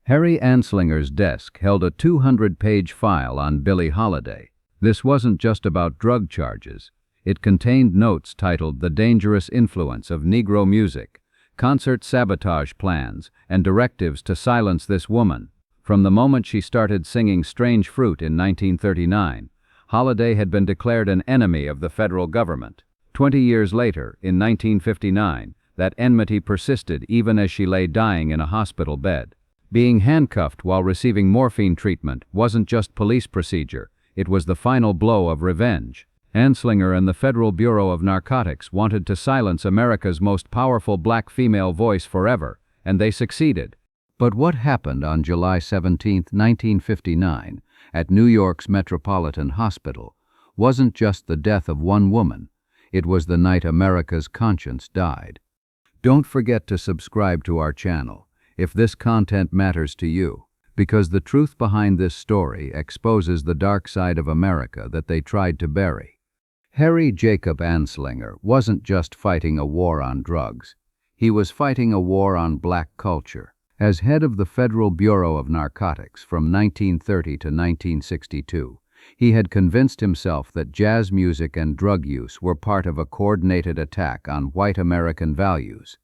Harry Anslinger's desk held a 200-page file on Billie Holiday. This wasn't just about drug charges. It contained notes titled "The Dangerous Influence of Negro Music," concert sabotage plans, and directives to silence this woman. From the moment she started singing Strange Fruit in 1939, Holiday had been declared an enemy of the federal government. 20 years later, in 1959, that enmity persisted even as she lay dying in a hospital bed. Being handcuffed while receiving morphine treatment wasn't just police procedure, it was the final blow of revenge. Anslinger and the Federal Bureau of Narcotics wanted to silence America's most powerful black female voice forever, and they succeeded. But what happened on July 17, 1959, at New York's Metropolitan Hospital, wasn't just the death of one woman, it was the night America's conscience died. Don't forget to subscribe to our channel if this content matters to you, because the truth behind this story exposes the dark side of America that they tried to bury. Harry Jacob Anslinger wasn't just fighting a war on drugs. He was fighting a war on black culture. As head of the Federal Bureau of Narcotics from 1930 to 1962, he had convinced himself that jazz music and drug use were part of a coordinated attack on white American values.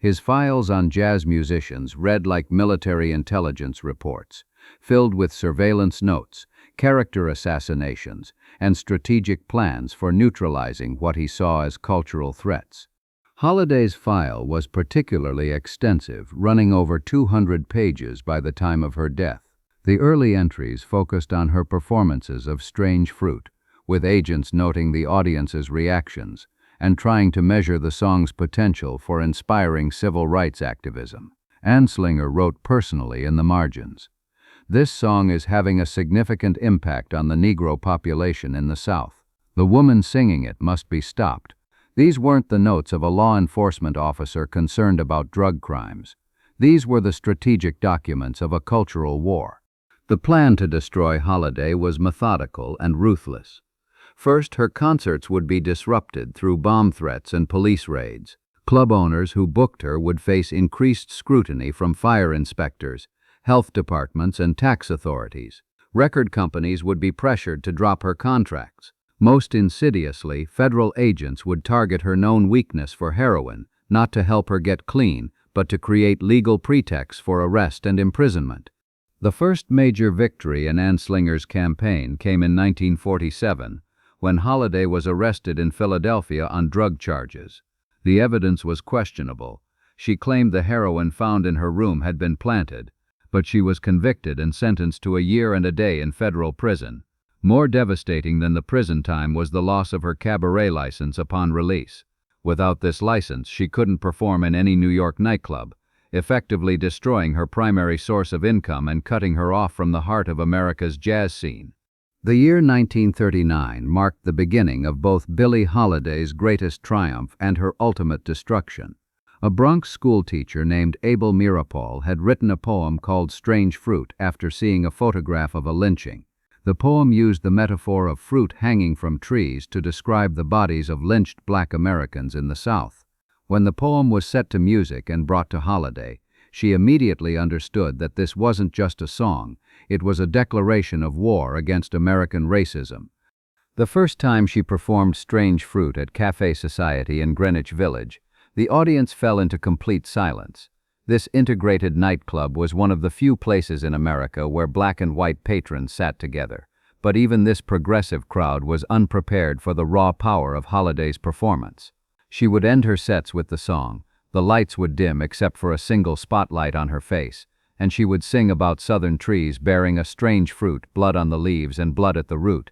His files on jazz musicians read like military intelligence reports, filled with surveillance notes, character assassinations, and strategic plans for neutralizing what he saw as cultural threats. Holiday's file was particularly extensive, running over 200 pages by the time of her death. The early entries focused on her performances of Strange Fruit, with agents noting the audience's reactions and trying to measure the song's potential for inspiring civil rights activism. Anslinger wrote personally in the margins, "This song is having a significant impact on the Negro population in the South. The woman singing it must be stopped." These weren't the notes of a law enforcement officer concerned about drug crimes. These were the strategic documents of a cultural war. The plan to destroy Holiday was methodical and ruthless. First, her concerts would be disrupted through bomb threats and police raids. Club owners who booked her would face increased scrutiny from fire inspectors, health departments, and tax authorities. Record companies would be pressured to drop her contracts. Most insidiously, federal agents would target her known weakness for heroin, not to help her get clean, but to create legal pretexts for arrest and imprisonment. The first major victory in Anslinger's campaign came in 1947, when Holiday was arrested in Philadelphia on drug charges. The evidence was questionable. She claimed the heroin found in her room had been planted, but she was convicted and sentenced to a year and a day in federal prison. More devastating than the prison time was the loss of her cabaret license upon release. Without this license, she couldn't perform in any New York nightclub, effectively destroying her primary source of income and cutting her off from the heart of America's jazz scene. The year 1939 marked the beginning of both Billie Holiday's greatest triumph and her ultimate destruction. A Bronx schoolteacher named Abel Meeropol had written a poem called Strange Fruit after seeing a photograph of a lynching. The poem used the metaphor of fruit hanging from trees to describe the bodies of lynched black Americans in the South. When the poem was set to music and brought to Holiday, she immediately understood that this wasn't just a song, it was a declaration of war against American racism. The first time she performed Strange Fruit at Café Society in Greenwich Village, the audience fell into complete silence. This integrated nightclub was one of the few places in America where black and white patrons sat together. But even this progressive crowd was unprepared for the raw power of Holiday's performance. She would end her sets with the song. The lights would dim except for a single spotlight on her face, and she would sing about southern trees bearing a strange fruit, blood on the leaves and blood at the root.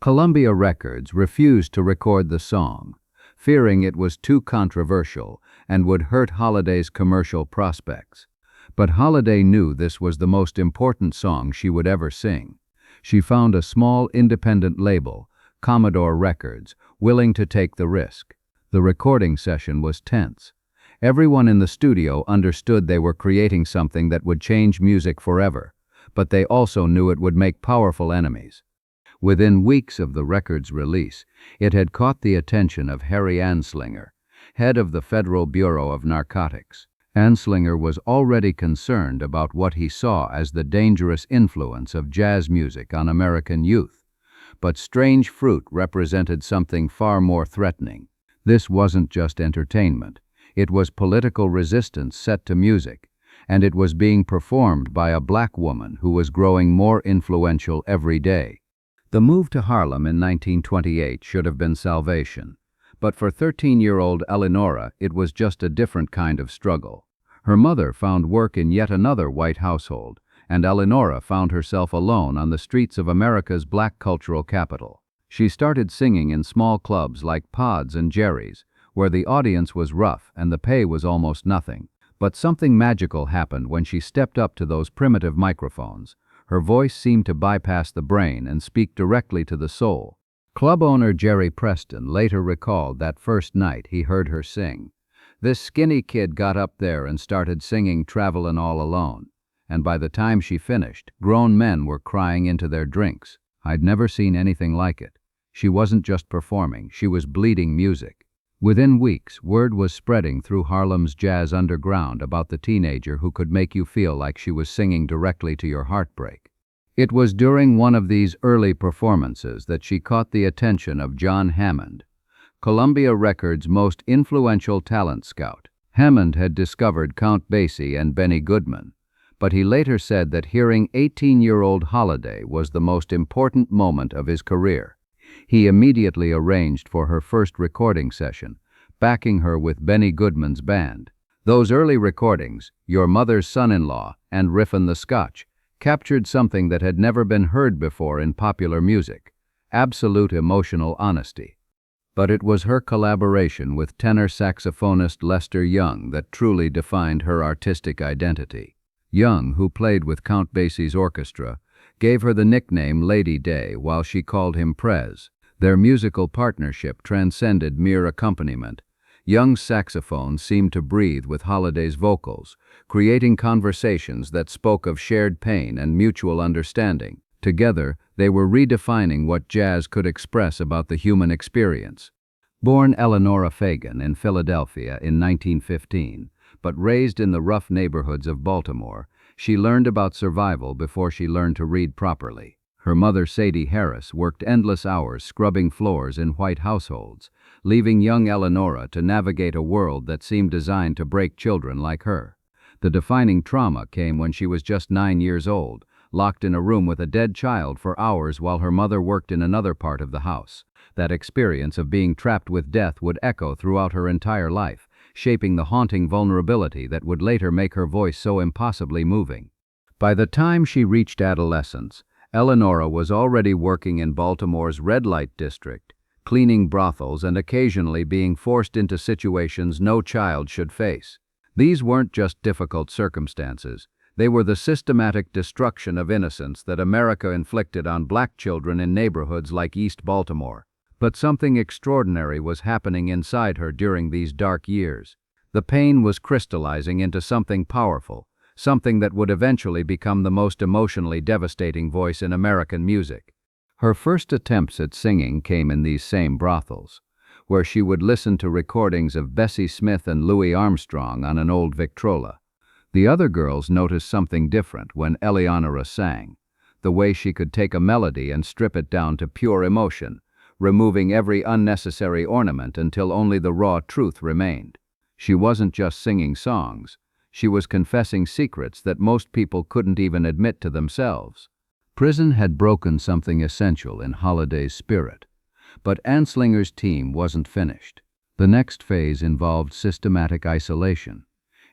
Columbia Records refused to record the song, fearing it was too controversial and would hurt Holiday's commercial prospects. But Holiday knew this was the most important song she would ever sing. She found a small independent label, Commodore Records, willing to take the risk. The recording session was tense. Everyone in the studio understood they were creating something that would change music forever, but they also knew it would make powerful enemies. Within weeks of the record's release, it had caught the attention of Harry Anslinger, head of the Federal Bureau of Narcotics. Anslinger was already concerned about what he saw as the dangerous influence of jazz music on American youth. But Strange Fruit represented something far more threatening. This wasn't just entertainment. It was political resistance set to music, and it was being performed by a black woman who was growing more influential every day. The move to Harlem in 1928 should have been salvation. But for 13-year-old Eleonora, it was just a different kind of struggle. Her mother found work in yet another white household, and Eleonora found herself alone on the streets of America's black cultural capital. She started singing in small clubs like Pod's and Jerry's, where the audience was rough and the pay was almost nothing. But something magical happened when she stepped up to those primitive microphones. Her voice seemed to bypass the brain and speak directly to the soul. Club owner Jerry Preston later recalled that first night he heard her sing. This skinny kid got up there and started singing Travelin' All Alone, and by the time she finished, grown men were crying into their drinks. I'd never seen anything like it. She wasn't just performing, she was bleeding music. Within weeks, word was spreading through Harlem's jazz underground about the teenager who could make you feel like she was singing directly to your heartbreak. It was during one of these early performances that she caught the attention of John Hammond, Columbia Records' most influential talent scout. Hammond had discovered Count Basie and Benny Goodman, but he later said that hearing 18-year-old Holiday was the most important moment of his career. He immediately arranged for her first recording session, backing her with Benny Goodman's band. Those early recordings, Your Mother's Son-in-Law and Riffin' the Scotch, captured something that had never been heard before in popular music: absolute emotional honesty. But it was her collaboration with tenor saxophonist Lester Young that truly defined her artistic identity. Young, who played with Count Basie's orchestra, gave her the nickname Lady Day while she called him Prez. Their musical partnership transcended mere accompaniment. Young's saxophone seemed to breathe with Holiday's vocals, creating conversations that spoke of shared pain and mutual understanding. Together, they were redefining what jazz could express about the human experience. Born Eleonora Fagan in Philadelphia in 1915, but raised in the rough neighborhoods of Baltimore, she learned about survival before she learned to read properly. Her mother, Sadie Harris, worked endless hours scrubbing floors in white households, leaving young Eleonora to navigate a world that seemed designed to break children like her. The defining trauma came when she was just 9 years old, locked in a room with a dead child for hours while her mother worked in another part of the house. That experience of being trapped with death would echo throughout her entire life, shaping the haunting vulnerability that would later make her voice so impossibly moving. By the time she reached adolescence, Eleonora was already working in Baltimore's red light district, cleaning brothels and occasionally being forced into situations no child should face. These weren't just difficult circumstances. They were the systematic destruction of innocence that America inflicted on black children in neighborhoods like East Baltimore. But something extraordinary was happening inside her during these dark years. The pain was crystallizing into something powerful, something that would eventually become the most emotionally devastating voice in American music. Her first attempts at singing came in these same brothels, where she would listen to recordings of Bessie Smith and Louis Armstrong on an old Victrola. The other girls noticed something different when Eleonora sang, the way she could take a melody and strip it down to pure emotion, removing every unnecessary ornament until only the raw truth remained. She wasn't just singing songs, she was confessing secrets that most people couldn't even admit to themselves. Prison had broken something essential in Holiday's spirit, but Anslinger's team wasn't finished. The next phase involved systematic isolation,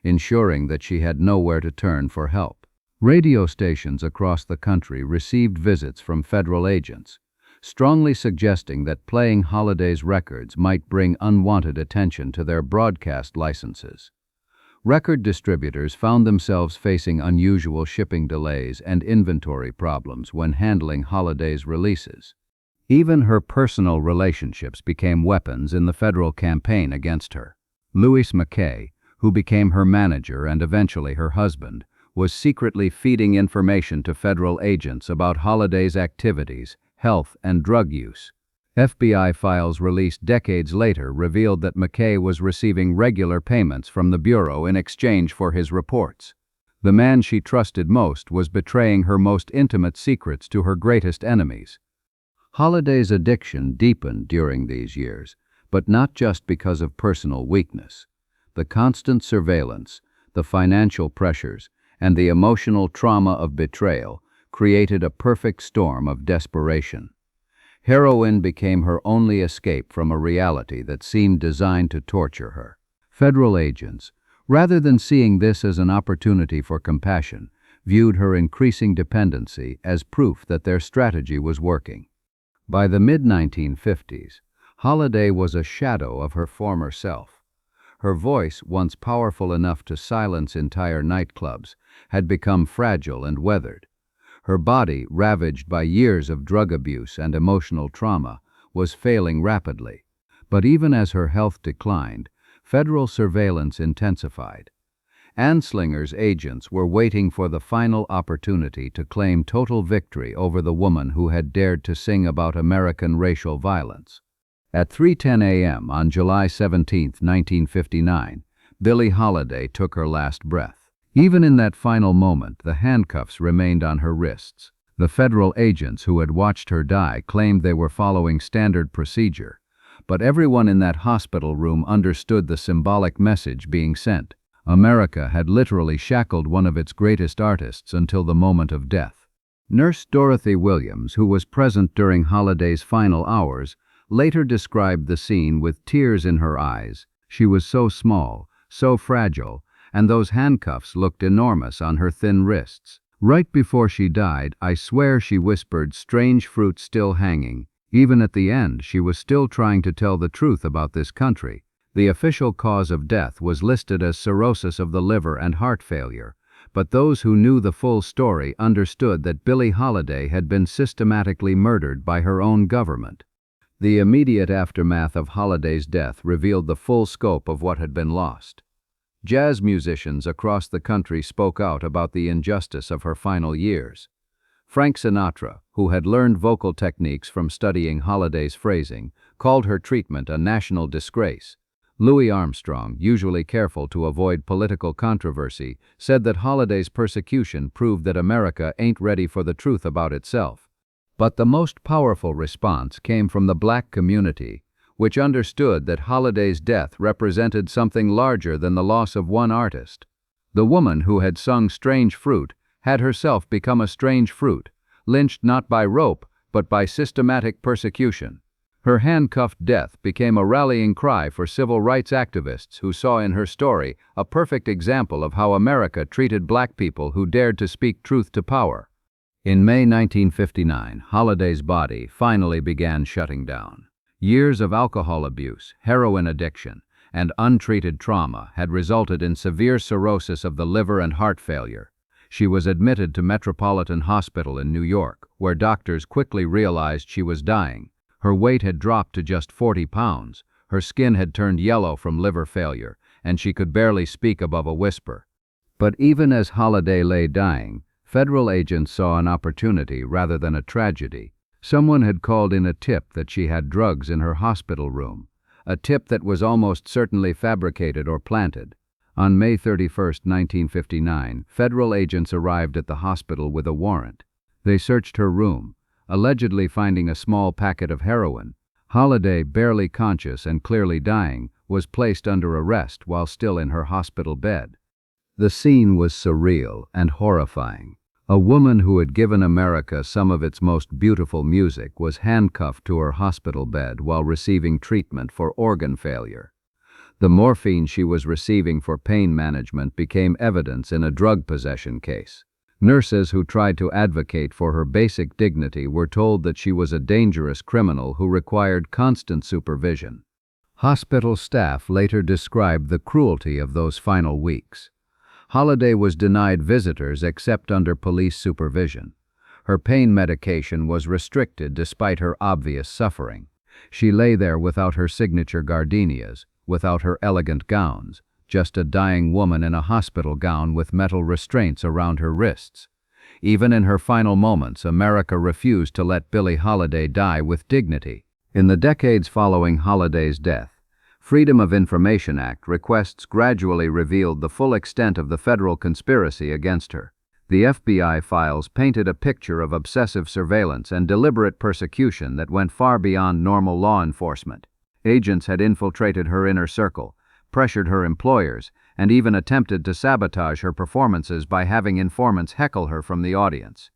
ensuring that she had nowhere to turn for help. Radio stations across the country received visits from federal agents, strongly suggesting that playing Holiday's records might bring unwanted attention to their broadcast licenses. Record distributors found themselves facing unusual shipping delays and inventory problems when handling Holiday's releases. Even her personal relationships became weapons in the federal campaign against her. Louis McKay, who became her manager and eventually her husband, was secretly feeding information to federal agents about Holiday's activities, health, and drug use. FBI files released decades later revealed that McKay was receiving regular payments from the Bureau in exchange for his reports. The man she trusted most was betraying her most intimate secrets to her greatest enemies. Holiday's addiction deepened during these years, but not just because of personal weakness. The constant surveillance, the financial pressures, and the emotional trauma of betrayal created a perfect storm of desperation. Heroin became her only escape from a reality that seemed designed to torture her. Federal agents, rather than seeing this as an opportunity for compassion, viewed her increasing dependency as proof that their strategy was working. By the mid-1950s, Holiday was a shadow of her former self. Her voice, once powerful enough to silence entire nightclubs, had become fragile and weathered. Her body, ravaged by years of drug abuse and emotional trauma, was failing rapidly. But even as her health declined, federal surveillance intensified. Anslinger's agents were waiting for the final opportunity to claim total victory over the woman who had dared to sing about American racial violence. At 3:10 a.m. on July 17, 1959, Billie Holiday took her last breath. Even in that final moment, the handcuffs remained on her wrists. The federal agents who had watched her die claimed they were following standard procedure, but everyone in that hospital room understood the symbolic message being sent. America had literally shackled one of its greatest artists until the moment of death. Nurse Dorothy Williams, who was present during Holiday's final hours, later described the scene with tears in her eyes. She was so small, so fragile, and those handcuffs looked enormous on her thin wrists. Right before she died, I swear she whispered, "Strange fruit still hanging." Even at the end, she was still trying to tell the truth about this country. The official cause of death was listed as cirrhosis of the liver and heart failure, but those who knew the full story understood that Billie Holiday had been systematically murdered by her own government. The immediate aftermath of Holiday's death revealed the full scope of what had been lost. Jazz musicians across the country spoke out about the injustice of her final years. Frank Sinatra, who had learned vocal techniques from studying Holiday's phrasing, called her treatment a national disgrace. Louis Armstrong, usually careful to avoid political controversy, said that Holiday's persecution proved that America ain't ready for the truth about itself. But the most powerful response came from the black community, which understood that Holiday's death represented something larger than the loss of one artist. The woman who had sung "Strange Fruit" had herself become a strange fruit, lynched not by rope, but by systematic persecution. Her handcuffed death became a rallying cry for civil rights activists who saw in her story a perfect example of how America treated black people who dared to speak truth to power. In May 1959, Holiday's body finally began shutting down. Years of alcohol abuse, heroin addiction, and untreated trauma had resulted in severe cirrhosis of the liver and heart failure. She was admitted to Metropolitan Hospital in New York, where doctors quickly realized she was dying. Her weight had dropped to just 40 pounds, her skin had turned yellow from liver failure, and she could barely speak above a whisper. But even as Holiday lay dying, federal agents saw an opportunity rather than a tragedy. Someone had called in a tip that she had drugs in her hospital room, a tip that was almost certainly fabricated or planted. On May 31, 1959, federal agents arrived at the hospital with a warrant. They searched her room, allegedly finding a small packet of heroin. Holiday, barely conscious and clearly dying, was placed under arrest while still in her hospital bed. The scene was surreal and horrifying. A woman who had given America some of its most beautiful music was handcuffed to her hospital bed while receiving treatment for organ failure. The morphine she was receiving for pain management became evidence in a drug possession case. Nurses who tried to advocate for her basic dignity were told that she was a dangerous criminal who required constant supervision. Hospital staff later described the cruelty of those final weeks. Holiday was denied visitors except under police supervision. Her pain medication was restricted despite her obvious suffering. She lay there without her signature gardenias, without her elegant gowns, just a dying woman in a hospital gown with metal restraints around her wrists. Even in her final moments, America refused to let Billie Holiday die with dignity. In the decades following Holiday's death, Freedom of Information Act requests gradually revealed the full extent of the federal conspiracy against her. The FBI files painted a picture of obsessive surveillance and deliberate persecution that went far beyond normal law enforcement. Agents had infiltrated her inner circle, pressured her employers, and even attempted to sabotage her performances by having informants heckle her from the audience.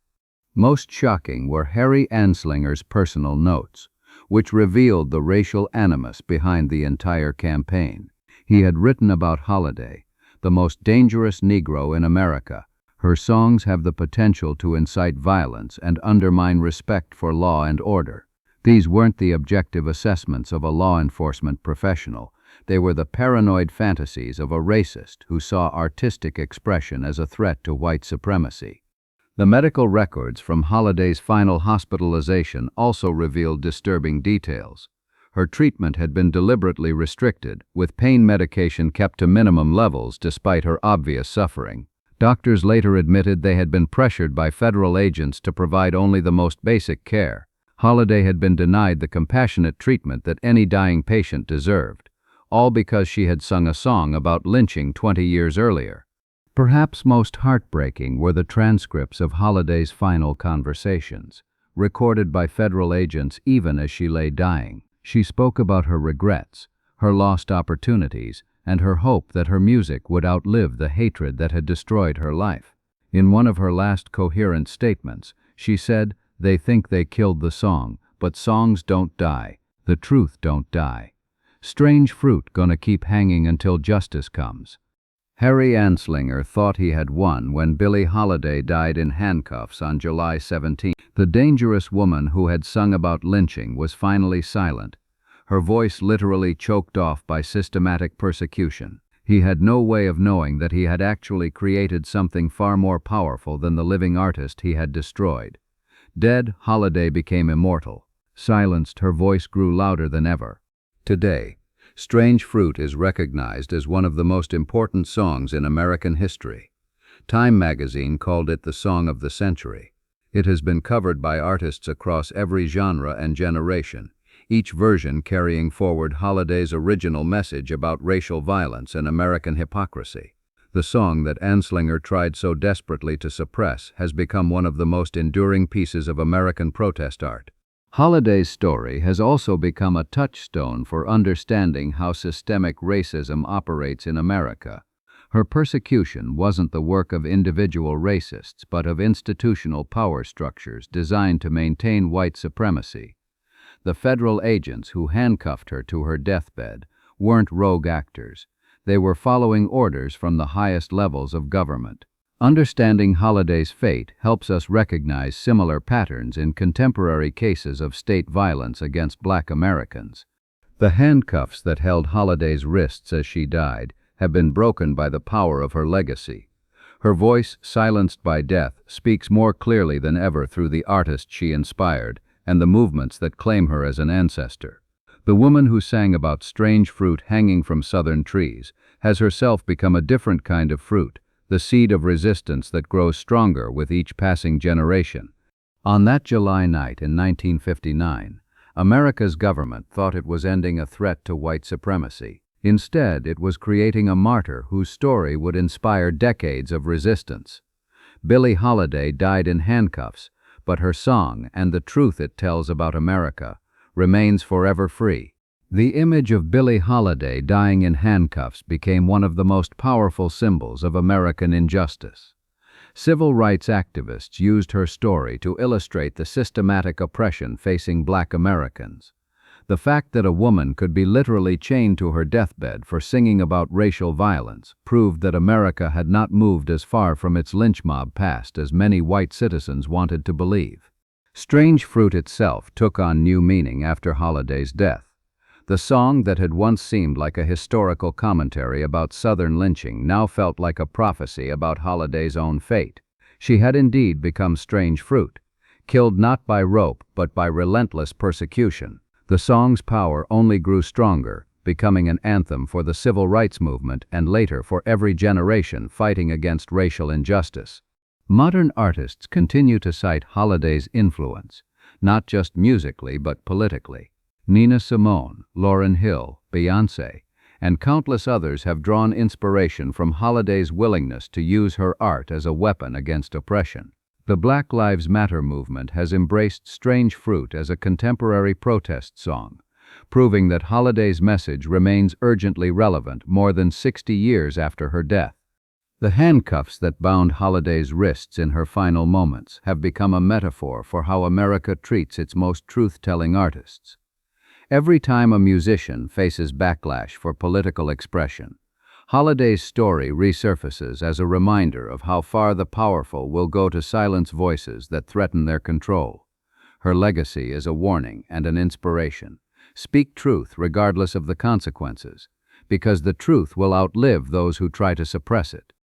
Most shocking were Harry Anslinger's personal notes, which revealed the racial animus behind the entire campaign. He had written about Holiday, the most dangerous Negro in America. Her songs have the potential to incite violence and undermine respect for law and order. These weren't the objective assessments of a law enforcement professional. They were the paranoid fantasies of a racist who saw artistic expression as a threat to white supremacy. The medical records from Holiday's final hospitalization also revealed disturbing details. Her treatment had been deliberately restricted, with pain medication kept to minimum levels despite her obvious suffering. Doctors later admitted they had been pressured by federal agents to provide only the most basic care. Holiday had been denied the compassionate treatment that any dying patient deserved, all because she had sung a song about lynching 20 years earlier. Perhaps most heartbreaking were the transcripts of Holiday's final conversations, recorded by federal agents even as she lay dying. She spoke about her regrets, her lost opportunities, and her hope that her music would outlive the hatred that had destroyed her life. In one of her last coherent statements, she said, "They think they killed the song, but songs don't die. The truth don't die. Strange fruit gonna keep hanging until justice comes." Harry Anslinger thought he had won when Billie Holiday died in handcuffs on July 17. The dangerous woman who had sung about lynching was finally silent, her voice literally choked off by systematic persecution. He had no way of knowing that he had actually created something far more powerful than the living artist he had destroyed. Dead, Holiday became immortal. Silenced, her voice grew louder than ever. Today, Strange Fruit is recognized as one of the most important songs in American history. Time magazine called it the Song of the Century. It has been covered by artists across every genre and generation, each version carrying forward Holiday's original message about racial violence and American hypocrisy. The song that Anslinger tried so desperately to suppress has become one of the most enduring pieces of American protest art. Holiday's story has also become a touchstone for understanding how systemic racism operates in America. Her persecution wasn't the work of individual racists, but of institutional power structures designed to maintain white supremacy. The federal agents who handcuffed her to her deathbed weren't rogue actors. They were following orders from the highest levels of government. Understanding Holiday's fate helps us recognize similar patterns in contemporary cases of state violence against Black Americans. The handcuffs that held Holiday's wrists as she died have been broken by the power of her legacy. Her voice, silenced by death, speaks more clearly than ever through the artists she inspired and the movements that claim her as an ancestor. The woman who sang about strange fruit hanging from southern trees has herself become a different kind of fruit, the seed of resistance that grows stronger with each passing generation. On that July night in 1959, America's government thought it was ending a threat to white supremacy. Instead, it was creating a martyr whose story would inspire decades of resistance. Billie Holiday died in handcuffs, but her song and the truth it tells about America remains forever free. The image of Billie Holiday dying in handcuffs became one of the most powerful symbols of American injustice. Civil rights activists used her story to illustrate the systematic oppression facing Black Americans. The fact that a woman could be literally chained to her deathbed for singing about racial violence proved that America had not moved as far from its lynch mob past as many white citizens wanted to believe. Strange Fruit itself took on new meaning after Holiday's death. The song that had once seemed like a historical commentary about Southern lynching now felt like a prophecy about Holiday's own fate. She had indeed become strange fruit, killed not by rope but by relentless persecution. The song's power only grew stronger, becoming an anthem for the civil rights movement and later for every generation fighting against racial injustice. Modern artists continue to cite Holiday's influence, not just musically but politically. Nina Simone, Lauryn Hill, Beyoncé, and countless others have drawn inspiration from Holiday's willingness to use her art as a weapon against oppression. The Black Lives Matter movement has embraced Strange Fruit as a contemporary protest song, proving that Holiday's message remains urgently relevant more than 60 years after her death. The handcuffs that bound Holiday's wrists in her final moments have become a metaphor for how America treats its most truth-telling artists. Every time a musician faces backlash for political expression, Holiday's story resurfaces as a reminder of how far the powerful will go to silence voices that threaten their control. Her legacy is a warning and an inspiration. Speak truth regardless of the consequences, because the truth will outlive those who try to suppress it.